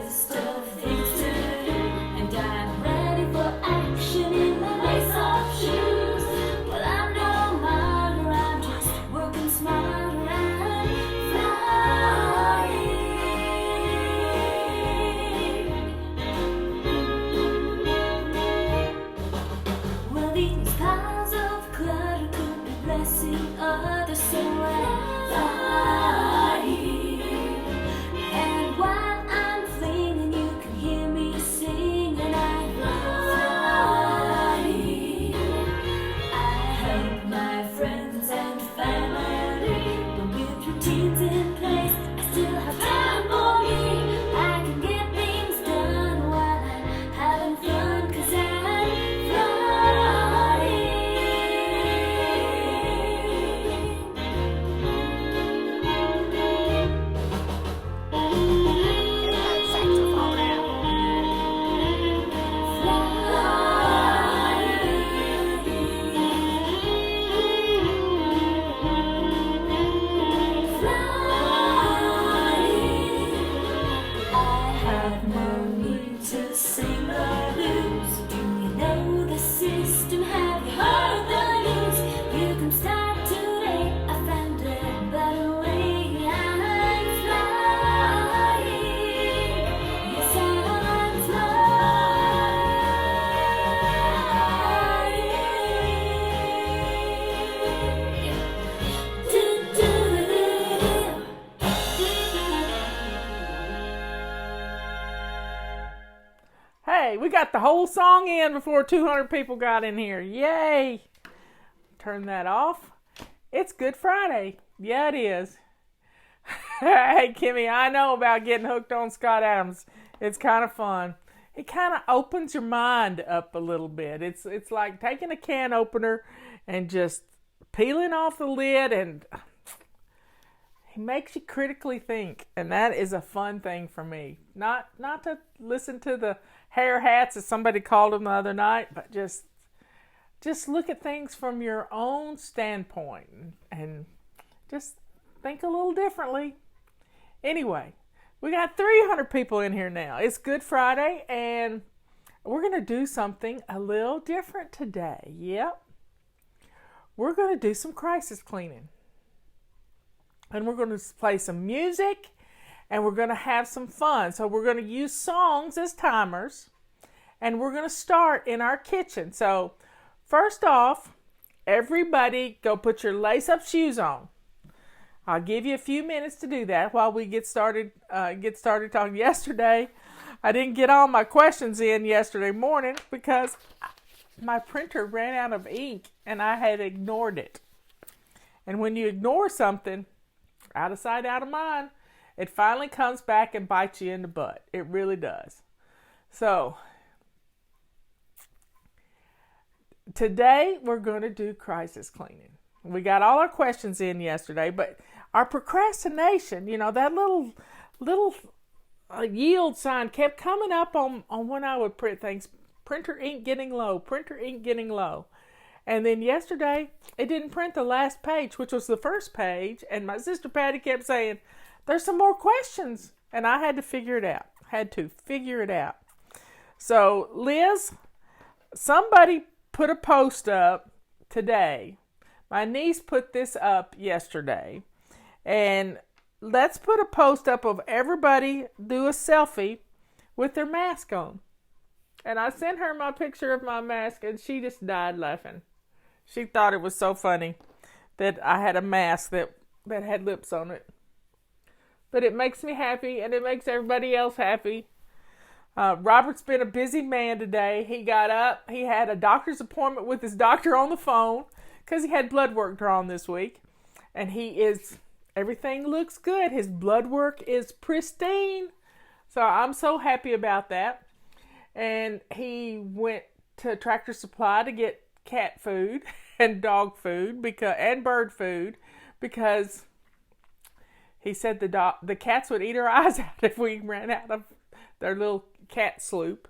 list of things to do, and I'm ready for action in my lace-up shoes. Well, I'm no martyr, I'm just working smarter and flying. Well, these piles of clutter could be blessing others, so I'm flying. And while I'm flinging, you can hear me singing. I'm flying. I help my friends and family, but with routines in place, I still have time for me. I can get things done while I'm having fun, 'cause I'm Hey, we got the whole song in before 200 people got in here. Yay! Turn that off. It's Good Friday. Yeah, it is. Hey, Kimmy, I know about getting hooked on Scott Adams. It's kind of fun. It kind of opens your mind up a little bit. It's like taking a can opener and just peeling off the lid, and he makes you critically think, and that is a fun thing for me. Not to listen to the hair hats, as somebody called them the other night, but just look at things from your own standpoint and just think a little differently. Anyway, we got 300 people in here now. It's Good Friday, and we're going to do something a little different today. Yep. We're going to do some crisis cleaning. And we're going to play some music, and we're going to have some fun. So we're going to use songs as timers, and we're going to start in our kitchen. So first off, everybody go put your lace-up shoes on. I'll give you a few minutes to do that while we get started talking. Yesterday, I didn't get all my questions in yesterday morning because my printer ran out of ink, and I had ignored it. And when you ignore something, out of sight, out of mind, it finally comes back and bites you in the butt. It really does. So, today we're going to do crisis cleaning. We got all our questions in yesterday, but our procrastination, that little yield sign kept coming up on when I would print things. Printer ink getting low, printer ink getting low. And then yesterday, it didn't print the last page, which was the first page. And my sister Patty kept saying, there's some more questions. And I had to figure it out. So, Liz, somebody put a post up today. My niece put this up yesterday. And let's put a post up of everybody do a selfie with their mask on. And I sent her my picture of my mask, and she just died laughing. She thought it was so funny that I had a mask that had lips on it. But it makes me happy, and it makes everybody else happy. Robert's been a busy man today. He got up. He had a doctor's appointment with his doctor on the phone because he had blood work drawn this week. And everything looks good. His blood work is pristine. So I'm so happy about that. And he went to Tractor Supply to get cat food and dog food and bird food because he said the cats would eat our eyes out if we ran out of their little cat sloop.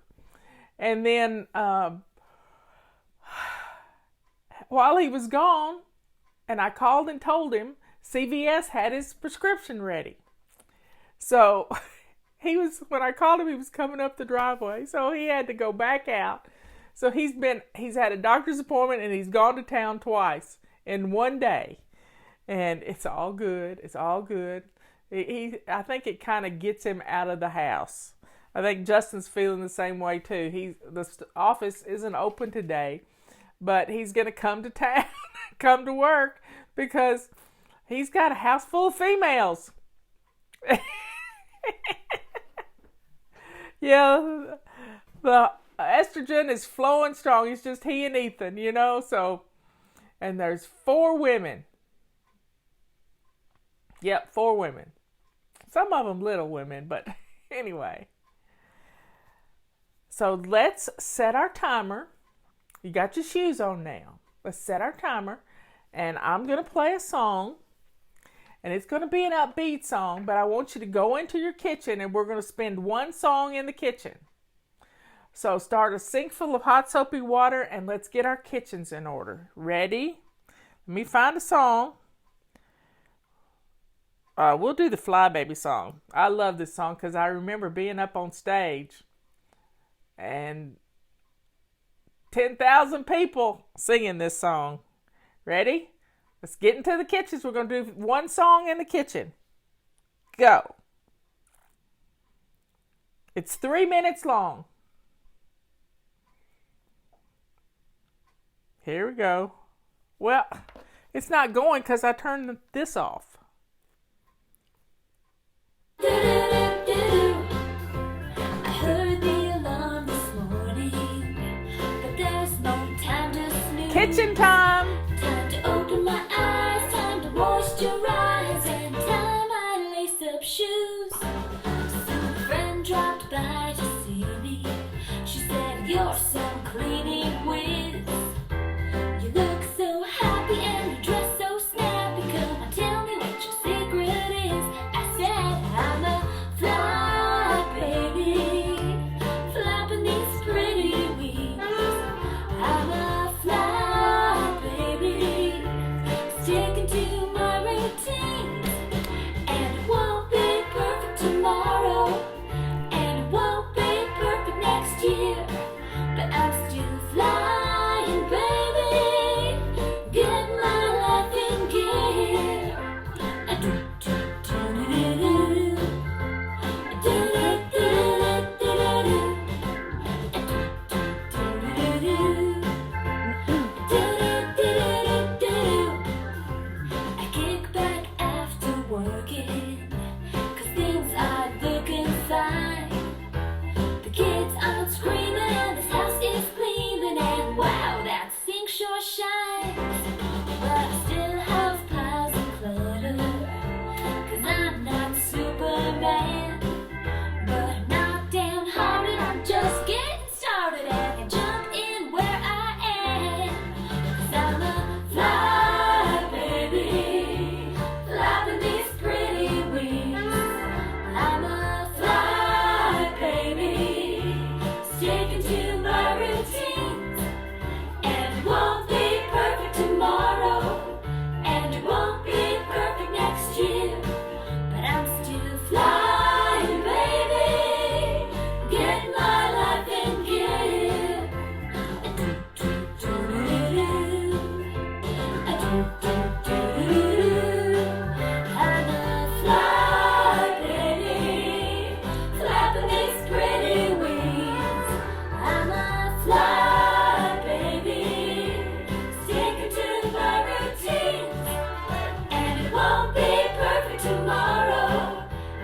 And then while he was gone, and I called and told him, CVS had his prescription ready. So when I called him, he was coming up the driveway, so he had to go back out. So he's had a doctor's appointment and he's gone to town twice in one day. And it's all good. It's all good. I think it kind of gets him out of the house. I think Justin's feeling the same way too. The office isn't open today, but he's going to come to town, come to work, because he's got a house full of females. Yeah, the estrogen is flowing strong. It's just he and Ethan, so, and there's 4 women. Yep, 4 women. Some of them little women, but anyway. So let's set our timer. You got your shoes on now. Let's set our timer, and I'm going to play a song, and it's going to be an upbeat song, but I want you to go into your kitchen, and we're going to spend one song in the kitchen. So start a sink full of hot soapy water, and let's get our kitchens in order. Ready? Let me find a song. We'll do the FlyBaby song. I love this song because I remember being up on stage and 10,000 people singing this song. Ready? Let's get into the kitchens. We're going to do one song in the kitchen. Go. It's 3 minutes long. Here we go. Well, it's not going because I turned this off. I heard the alarm this morning, but there's no time to snooze. Kitchen time. Time to open my eyes, time to moisturize, and time I lace up shoes. Some friend dropped by to see me. She said, "You're some cleaning whiz. You look so happy and you dress so snappy. Come on, tell me what your secret is." I said, "I'm a fly baby, flapping these pretty wings. I'm a fly baby, sticking to my routine. And it won't be perfect tomorrow, and it won't be perfect next year, but I'm still flying, baby, get my life in gear. I do, do, do, do, do, do. I do, do, do, do, do, do. I do, do, do, do, do. I do, do, do, do, do. I kick back after working, 'cause things are looking fine. The kids aren't screaming and this house is cleaning, and wow, that sink sure shines. But I still have piles of clutter, 'cause I'm not Superman. But I'm not downhearted, I'm just getting started, and I can jump in where I am. 'Cause I'm a fly baby, flapping these pretty wings. I'm a fly baby, sticking to my routines. And it won't be perfect tomorrow, and it won't be perfect next year, but I'm still flying, baby, get my life in gear. I do, do, do, do, do. I do, do, do, do, do. I'm a fly baby, flapping these pretty wings. I'm a fly baby, sticking to my routines. And it won't be perfect tomorrow,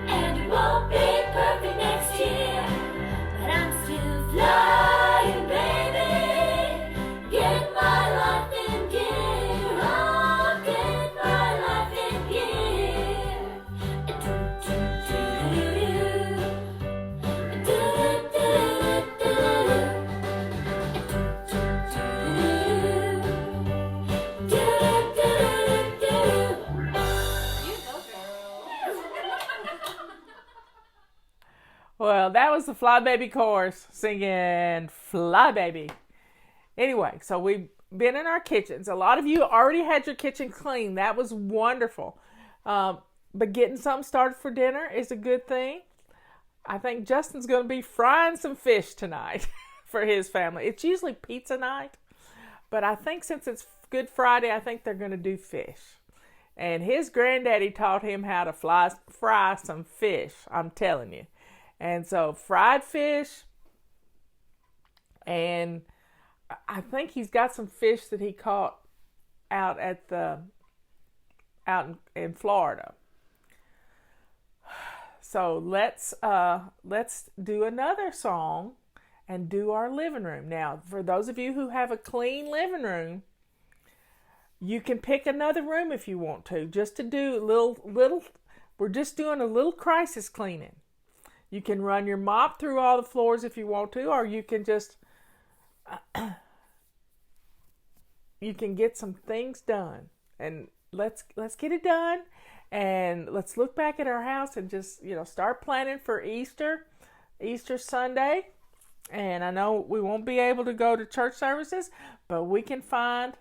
and it won't be perfect next year, but I'm still flying, baby, get my life in gear. Oh, get my life in gear. I do, do, do, do, do. I do, do, do, do, do, do. I do, do, do, do, do. Do, do, do, do, do. You go, girl. Well, that was the FlyBaby chorus singing FlyBaby. Anyway, so we've been in our kitchens. A lot of you already had your kitchen clean. That was wonderful. But getting something started for dinner is a good thing. I think Justin's going to be frying some fish tonight for his family. It's usually pizza night, but I think since it's Good Friday, I think they're going to do fish. And his granddaddy taught him how to fry some fish, I'm telling you. And so fried fish, and I think he's got some fish that he caught out in Florida. So let's do another song and do our living room. Now, for those of you who have a clean living room, you can pick another room if you want to, just to do we're just doing a little crisis cleaning. You can run your mop through all the floors if you want to, or you can just you can get some things done. And let's get it done, and let's look back at our house and just, start planning for Easter Sunday. And I know we won't be able to go to church services, but we can find.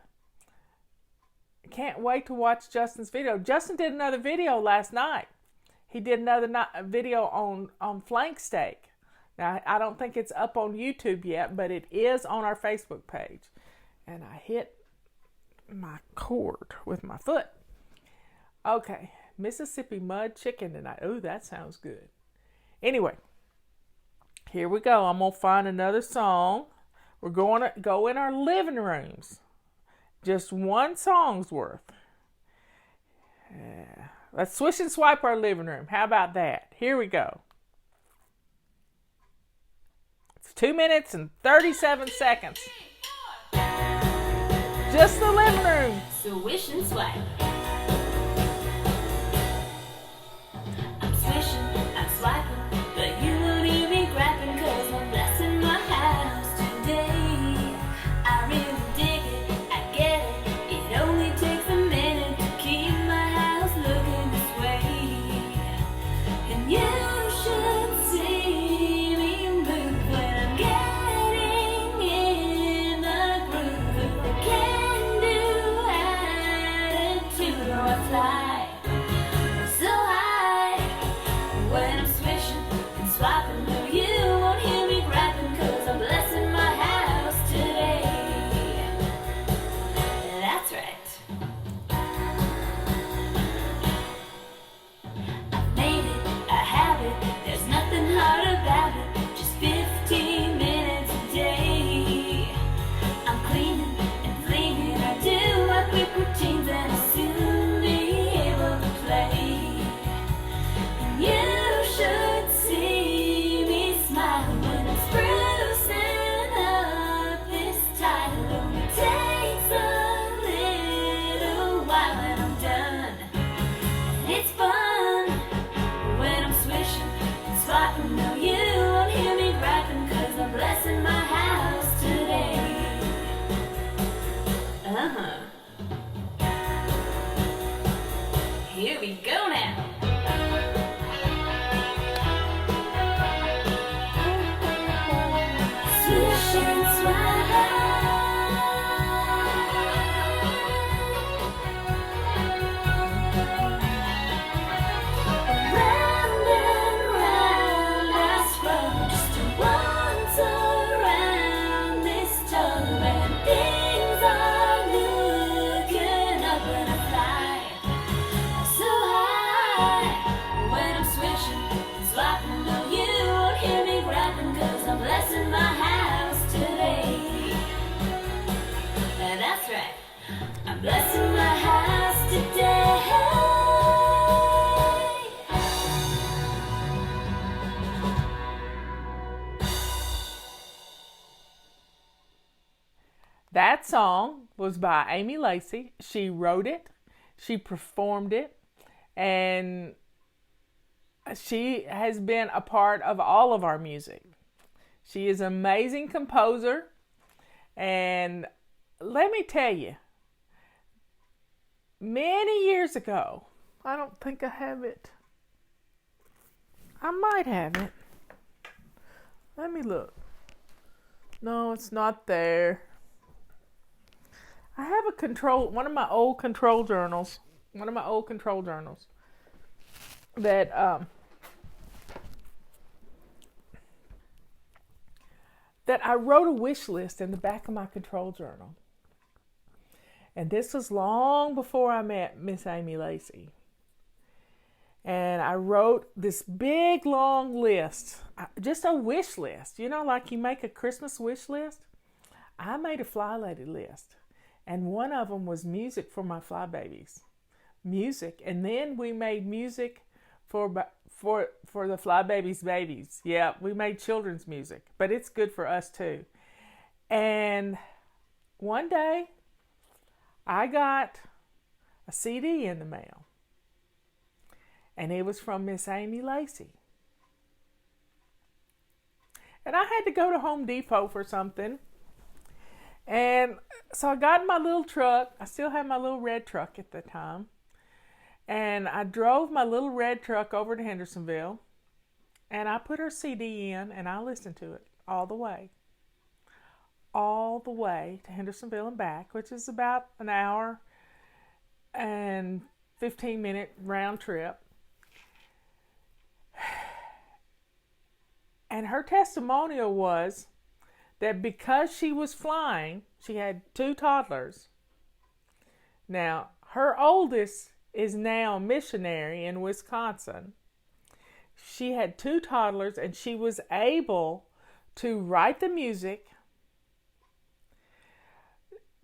Can't wait to watch Justin's video. Justin did another video last night. He did another video on flank steak. Now, I don't think it's up on YouTube yet, but it is on our Facebook page. And I hit my cord with my foot. Okay, Mississippi mud chicken tonight. Ooh, that sounds good. Anyway, here we go. I'm going to find another song. We're going to go in our living rooms. Just one song's worth. Let's swish and swipe our living room. How about that? Here we go. It's 2 minutes and 37 seconds. Just the living room. Swish and swipe. I'm swishing, I'm swiping, but you won't even grabbing, 'cause I'm blessing my house today. I really dig it, I get it. It only takes a minute to keep my house looking this way. And you should see me move when I'm getting in the groove. With the can-do attitude, or I fly so high when I'm swishing and swiping. No, you won't hear me grabbing, 'cause I'm blessing my house today. That's right. I've made it a habit. There's nothing hard about it. Just 15 minutes a day. I'm cleaning and cleaning. I do my quick routines, and I'll soon be able to play. And you should see me smile when I'm sprucing up this tile. It only takes a little while and I'm done. And it's fun when I'm swishing and swiping. No, you won't hear me grabbing, 'cause I'm blessing my house today. Here we go now. Swish and swipe. Round and round I scrub, just to once around this tub, and things are looking up, and I fly so high when I'm swishing and swiping. No, you won't hear me grabbing, 'cause I'm blessing my house today. And that's right, I'm blessing my house today. That song was by Amy Lacey. She wrote it, she performed it, and she has been a part of all of our music. She is an amazing composer, and let me tell you, many years ago, I don't think I have it. I might have it. Let me look. No, it's not there. I have one of my old control journals that that I wrote a wish list in the back of my control journal. And this was long before I met Miss Amy Lacey. And I wrote this big, long list, just a wish list. You know, like you make a Christmas wish list? I made a FlyLady list. And one of them was music for my fly babies. Music. And then we made music for the fly babies' babies. Yeah, we made children's music. But it's good for us too. And one day, I got a CD in the mail. And it was from Miss Amy Lacey. And I had to go to Home Depot for something. And so I got in my little truck. I still had my little red truck at the time. And I drove my little red truck over to Hendersonville. And I put her CD in and I listened to it all the way. All the way to Hendersonville and back, which is about an hour and 15-minute round trip. And her testimonial was that because she was flying, she had 2 toddlers. Now, her oldest is now a missionary in Wisconsin. She had 2 toddlers and she was able to write the music,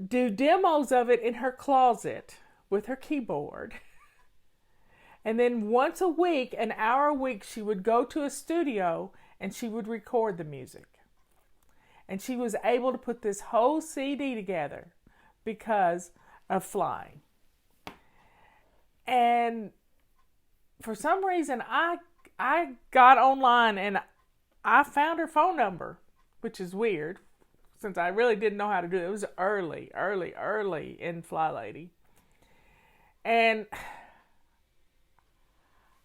do demos of it in her closet with her keyboard. And then once a week, an hour a week, she would go to a studio and she would record the music. And she was able to put this whole CD together because of flying. And for some reason, I got online and I found her phone number, which is weird, since I really didn't know how to do it. It was early in FlyLady. And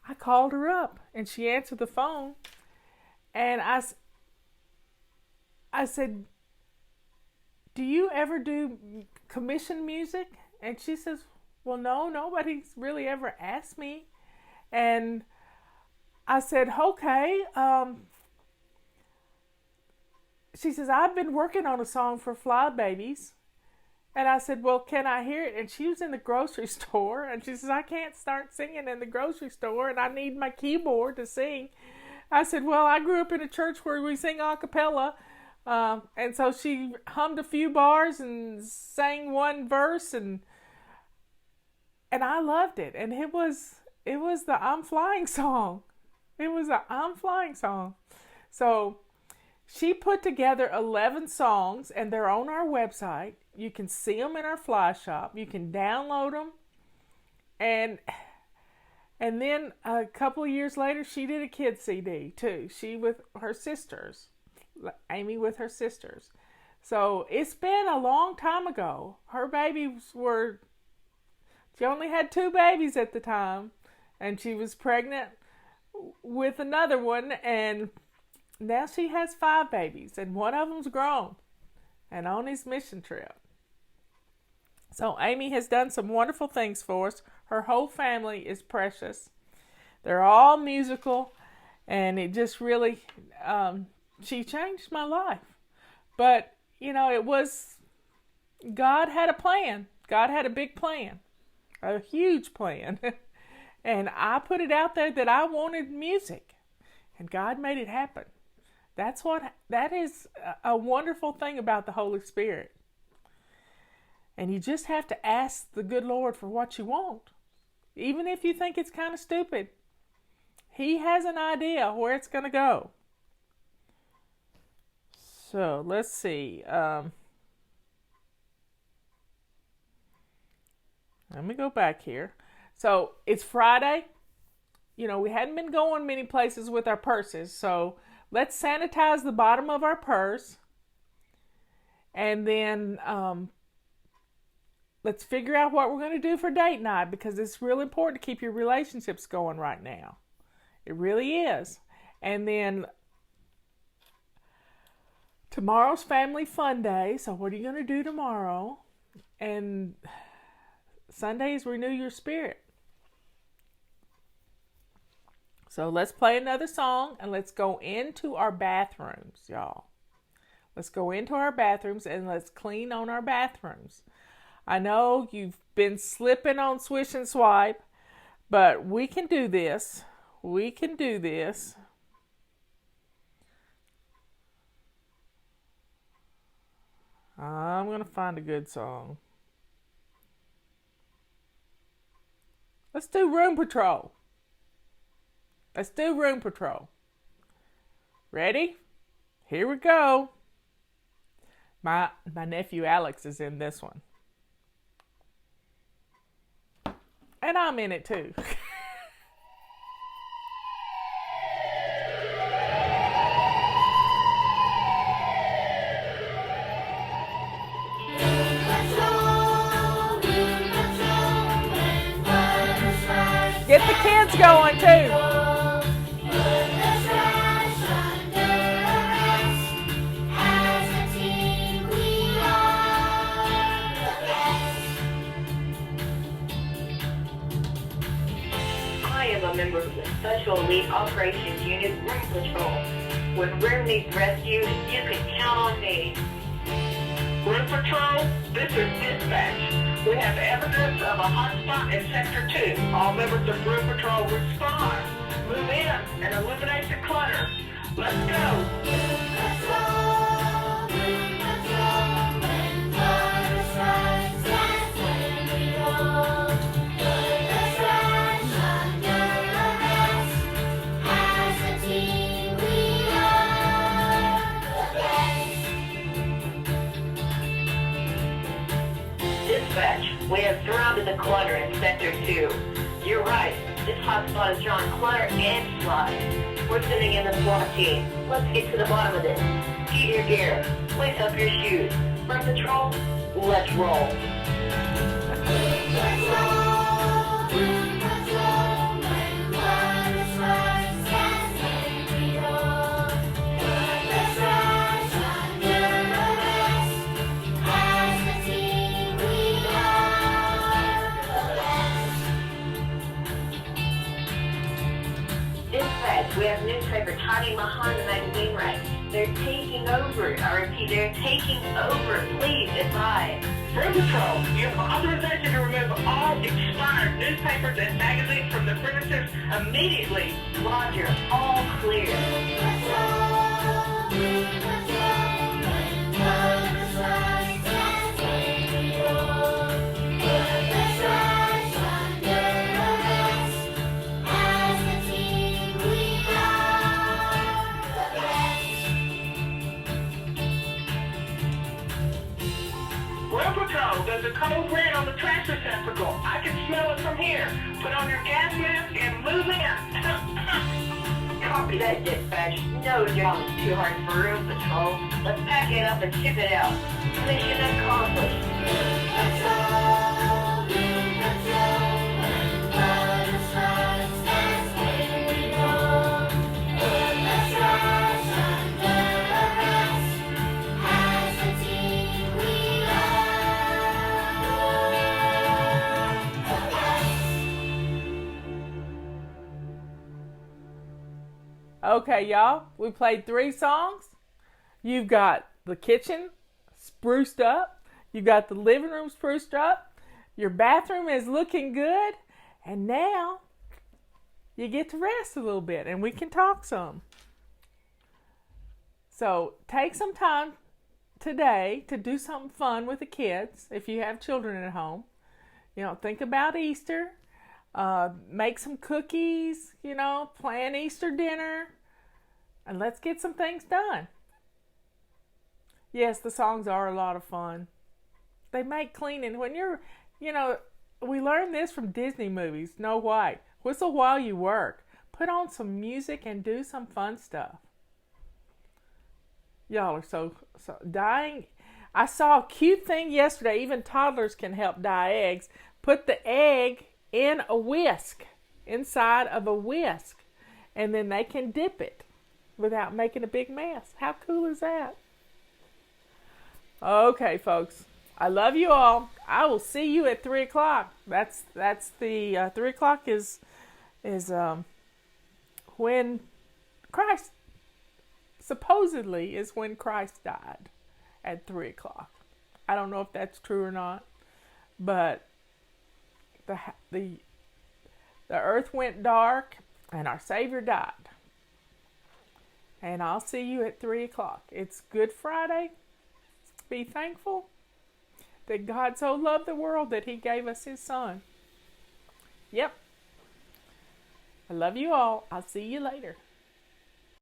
I called her up and she answered the phone. And I said, do you ever do commission music? And she says, well, no, nobody's really ever asked me. And I said, okay. She says, I've been working on a song for Fly Babies. And I said, well, can I hear it? And she was in the grocery store. And she says, I can't start singing in the grocery store and I need my keyboard to sing. I said, well, I grew up in a church where we sing a cappella. And so she hummed a few bars and sang one verse. And I loved it. And it was the I'm Flying song. It was a I'm Flying song. So she put together 11 songs, and they're on our website. You can see them in our fly shop. You can download them. And then a couple of years later, she did a kids CD too. She with her sisters, Amy with her sisters. So it's been a long time ago. Her babies she only had 2 babies at the time, and she was pregnant with another one, and now she has 5 babies, and one of them's grown and on his mission trip. So Amy has done some wonderful things for us. Her whole family is precious. They're all musical, and it just really, she changed my life. But, it was, God had a plan. God had a big plan, a huge plan. And I put it out there that I wanted music, and God made it happen. That is a wonderful thing about the Holy Spirit. And you just have to ask the good Lord for what you want. Even if you think it's kind of stupid. He has an idea where it's going to go. So, let's see. Let me go back here. So, it's Friday. We hadn't been going many places with our purses. So, let's sanitize the bottom of our purse. And then let's figure out what we're going to do for date night, because it's real important to keep your relationships going right now. It really is. And then tomorrow's Family Fun Day. So what are you going to do tomorrow? And Sunday is Renew Your Spirit. So let's play another song and let's go into our bathrooms, y'all. Let's go into our bathrooms and let's clean on our bathrooms. I know you've been slipping on Swish and Swipe, but we can do this. We can do this. I'm going to find a good song. Let's do Room Patrol. Let's do Room Patrol. Ready? Here we go. My nephew Alex is in this one. And I'm in it too. Get the kids going too. I am a member of the Special Elite Operations Unit Room Patrol. When room needs rescue, you can count on me. Room Patrol, this is dispatch. We have evidence of a hotspot in Sector 2. All members of Room Patrol respond. Move in and eliminate the clutter. Let's go. Dispatch, we have surrounded the clutter in Sector 2. You're right, this hotspot is drawing clutter and slime. We're sending in the SWAT team. Let's get to the bottom of this. Get your gear. Lace up your shoes. Room Patrol, let's roll. Dispatch, we have newspapers hiding behind the magazine racks. They're taking over. I repeat, they're taking over. Please advise. Room Patrol, you have authorization to remove all expired newspapers and magazines from the premises immediately. Roger, all clear. Room Patrol, there's a cold red on the trash receptacle. I can smell it from here. Put on your gas mask and move in. Copy that, dispatch. No job is too hard for Room Patrol. Let's pack it up and ship it out. Mission accomplished. Okay, y'all, we played 3 songs. You've got the kitchen spruced up. You've got the living room spruced up. Your bathroom is looking good. And now you get to rest a little bit and we can talk some. So take some time today to do something fun with the kids if you have children at home. You know, think about Easter. Make some cookies, you know, plan Easter dinner, and let's get some things done. Yes, the songs are a lot of fun. They make cleaning, when you're, you know, we learned this from Disney movies, Snow White. Whistle while you work. Put on some music and do some fun stuff. Y'all are so dyeing. I saw a cute thing yesterday, even toddlers can help dye eggs. Put the egg in a whisk, inside of a whisk, and then they can dip it without making a big mess. How cool is that? Okay, folks, I love you all. I will see you at 3 o'clock. That's the 3 o'clock is when Christ supposedly is when Christ died at 3 o'clock. I don't know if that's true or not, but the earth went dark and our Savior died. And I'll see you at 3 o'clock. It's Good Friday. Be thankful that God so loved the world that he gave us his son. Yep. I love you all. I'll see you later.